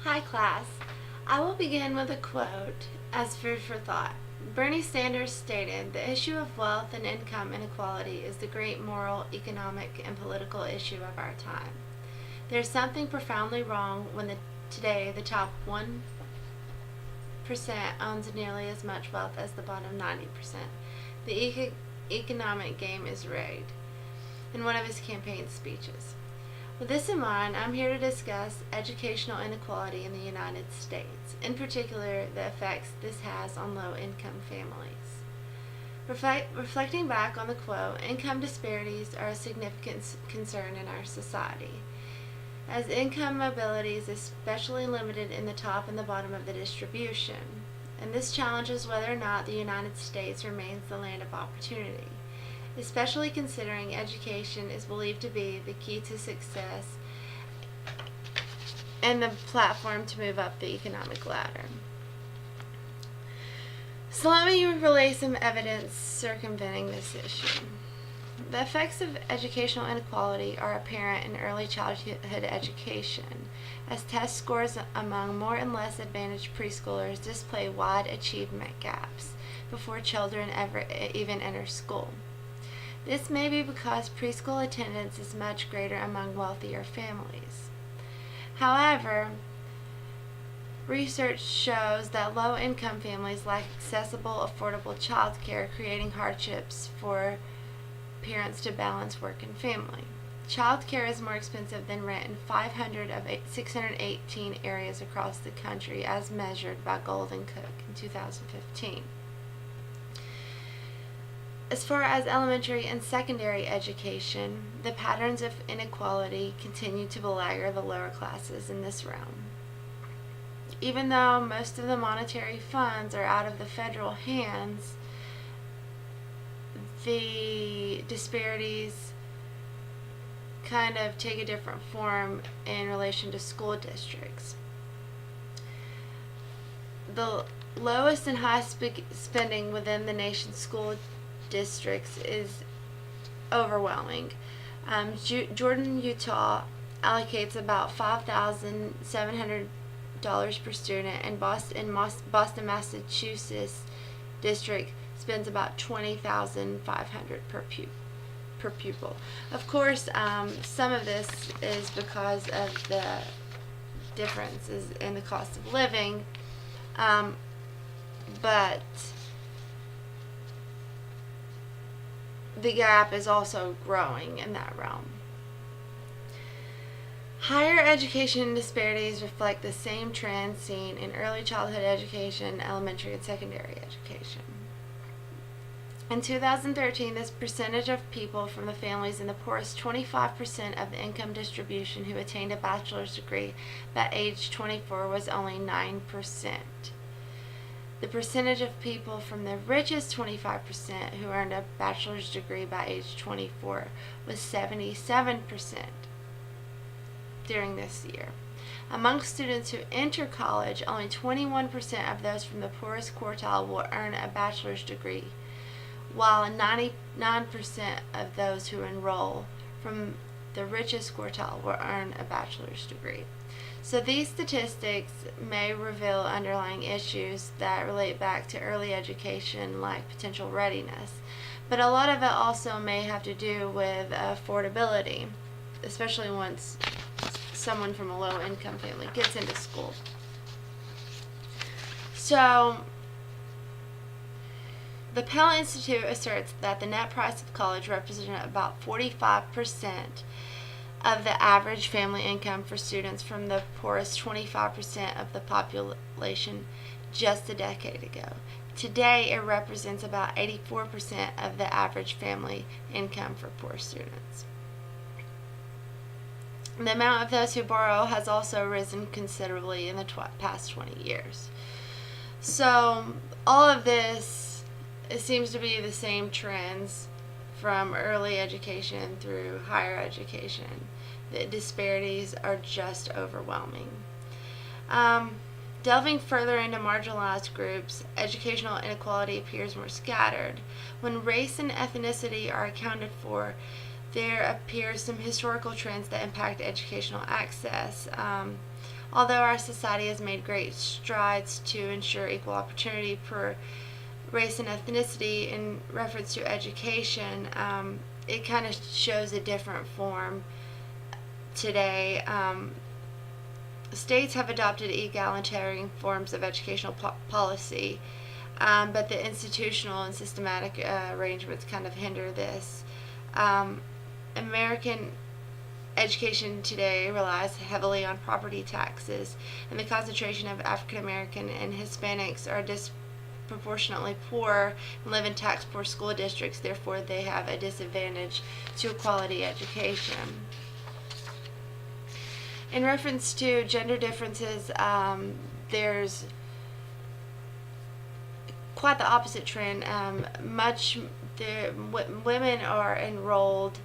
Hi class. I will begin with a quote as food for thought. Bernie Sanders stated, "The issue of wealth and income inequality is the great moral, economic, and political issue of our time. There is something profoundly wrong when today the top 1% owns nearly as much wealth as the bottom 90%. The economic game is rigged," in one of his campaign speeches. With this in mind, I'm here to discuss educational inequality in the United States, in particular the effects this has on low-income families. Reflecting back on the quote, income disparities are a significant concern in our society, as income mobility is especially limited in the top and the bottom of the distribution, and this challenges whether or not the United States remains the land of opportunity, especially considering education is believed to be the key to success and the platform to move up the economic ladder. So let me relay some evidence circumventing this issue. The effects of educational inequality are apparent in early childhood education, as test scores among more and less advantaged preschoolers display wide achievement gaps before children even enter school. This may be because preschool attendance is much greater among wealthier families. However, research shows that low-income families lack accessible, affordable child care, creating hardships for parents to balance work and family. Child care is more expensive than rent in 500 of 618 areas across the country, as measured by Golden Cook in 2015. As far as elementary and secondary education, the patterns of inequality continue to belagger the lower classes in this realm. Even though most of the monetary funds are out of the federal hands, the disparities kind of take a different form in relation to school districts. The lowest and highest spending within the nation's school districts is overwhelming. Jordan, Utah allocates about $5,700 per student, and Boston, Massachusetts district spends about $20,500 per pupil. Of course, some of this is because of the differences in the cost of living, but the gap is also growing in that realm. Higher education disparities reflect the same trends seen in early childhood education, elementary and secondary education. In 2013, this percentage of people from the families in the poorest 25% of the income distribution who attained a bachelor's degree by age 24 was only 9%. The percentage of people from the richest 25% who earned a bachelor's degree by age 24 was 77% during this year. Among students who enter college, only 21% of those from the poorest quartile will earn a bachelor's degree, while 99% of those who enroll from the richest quartile will earn a bachelor's degree. So these statistics may reveal underlying issues that relate back to early education, like potential readiness, but a lot of it also may have to do with affordability, especially once someone from a low-income family gets into school. So the Pell Institute asserts that the net price of college represented about 45% of the average family income for students from the poorest 25% of the population just a decade ago. Today, it represents about 84% of the average family income for poor students. The amount of those who borrow has also risen considerably in the past 20 years. So, all of this, it seems to be the same trends from early education through higher education. The disparities are just overwhelming. Delving further into marginalized groups, educational inequality appears more scattered. When race and ethnicity are accounted for, there appears some historical trends that impact educational access. Although our society has made great strides to ensure equal opportunity for race and ethnicity in reference to education, it kind of shows a different form today. States have adopted egalitarian forms of educational policy, but the institutional and systematic arrangements kind of hinder this. American education today relies heavily on property taxes, and the concentration of African American and Hispanics are disproportionately poor and live in tax poor school districts. Therefore, they have a disadvantage to a quality education. In reference to gender differences, there's quite the opposite trend. Women are enrolled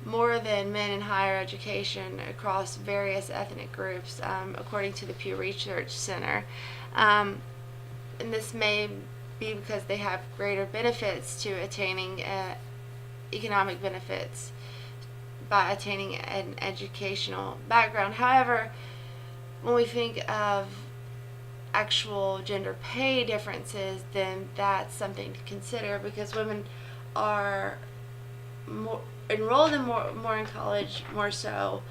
more than men in higher education across various ethnic groups, according to the Pew Research Center. And this may be because they have greater benefits to attaining economic benefits by attaining an educational background. However, when we think of actual gender pay differences, then that's something to consider, because women are more enrolled in more in college, more so,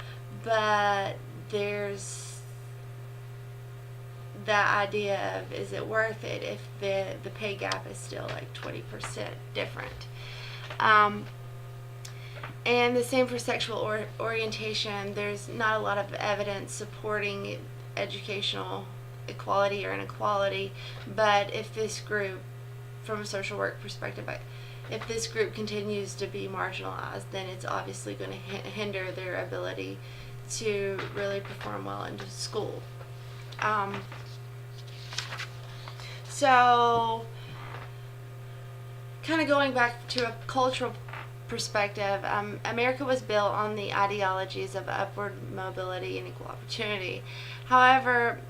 but there's that idea of, is it worth it if the pay gap is still like 20% different? And the same for sexual orientation. There's not a lot of evidence supporting educational equality or inequality, but if this group, from a social work perspective, if this group continues to be marginalized, then it's obviously going to hinder their ability to really perform well in school. So, kind of going back to a cultural perspective, America was built on the ideologies of upward mobility and equal opportunity. However,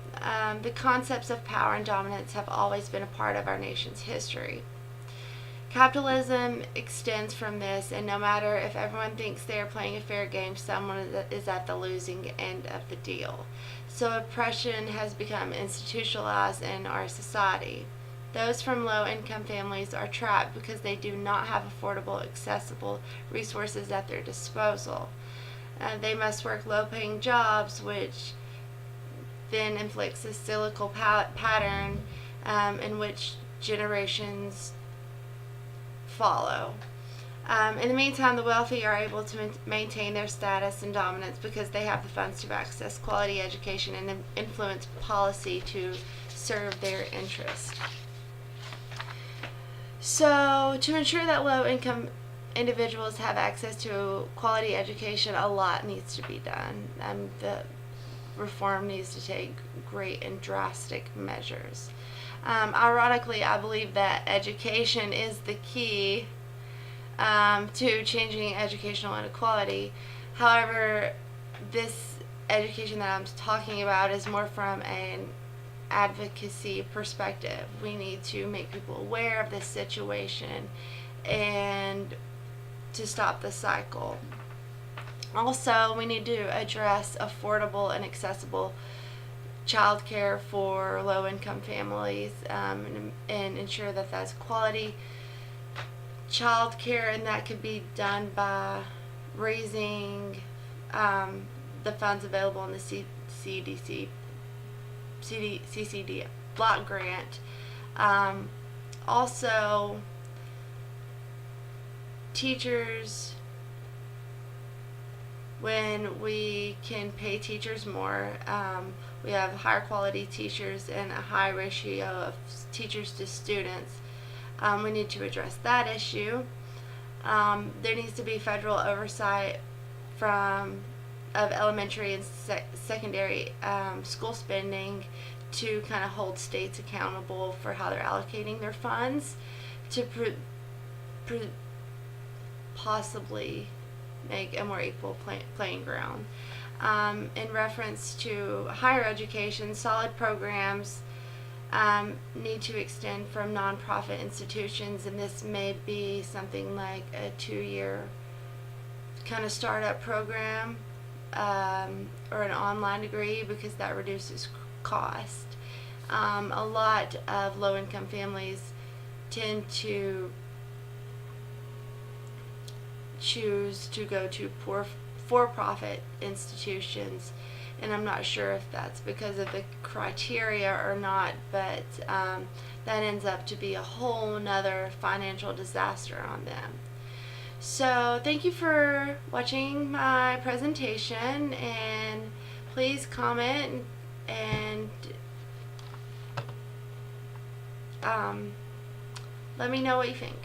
the concepts of power and dominance have always been a part of our nation's history. Capitalism extends from this, and no matter if everyone thinks they are playing a fair game, someone is at the losing end of the deal. So oppression has become institutionalized in our society. Those from low-income families are trapped because they do not have affordable, accessible resources at their disposal. They must work low-paying jobs, which then inflicts a cyclical pattern in which generations follow. In the meantime, the wealthy are able to maintain their status and dominance because they have the funds to access quality education and influence policy to serve their interest. So, to ensure that low-income individuals have access to quality education, a lot needs to be done. The reform needs to take great and drastic measures. Ironically, I believe that education is the key to changing educational inequality. However, this education that I'm talking about is more from an advocacy perspective. We need to make people aware of this situation and to stop the cycle. Also, we need to address affordable and accessible childcare for low-income families, and ensure that that's quality childcare, and that could be done by raising the funds available in the CCD block grant. Also, teachers, when we can pay teachers more, we have higher quality teachers and a high ratio of teachers to students. We need to address that issue. There needs to be federal oversight of elementary and secondary school spending to kind of hold states accountable for how they're allocating their funds to possibly make a more equal playing ground. In reference to higher education, solid programs need to extend from nonprofit institutions, and this may be something like a 2-year kind of startup program or an online degree because that reduces cost. A lot of low-income families tend to choose to go to for-profit institutions, and I'm not sure if that's because of the criteria or not, but that ends up to be a whole nother financial disaster on them. So thank you for watching my presentation, and please comment and let me know what you think.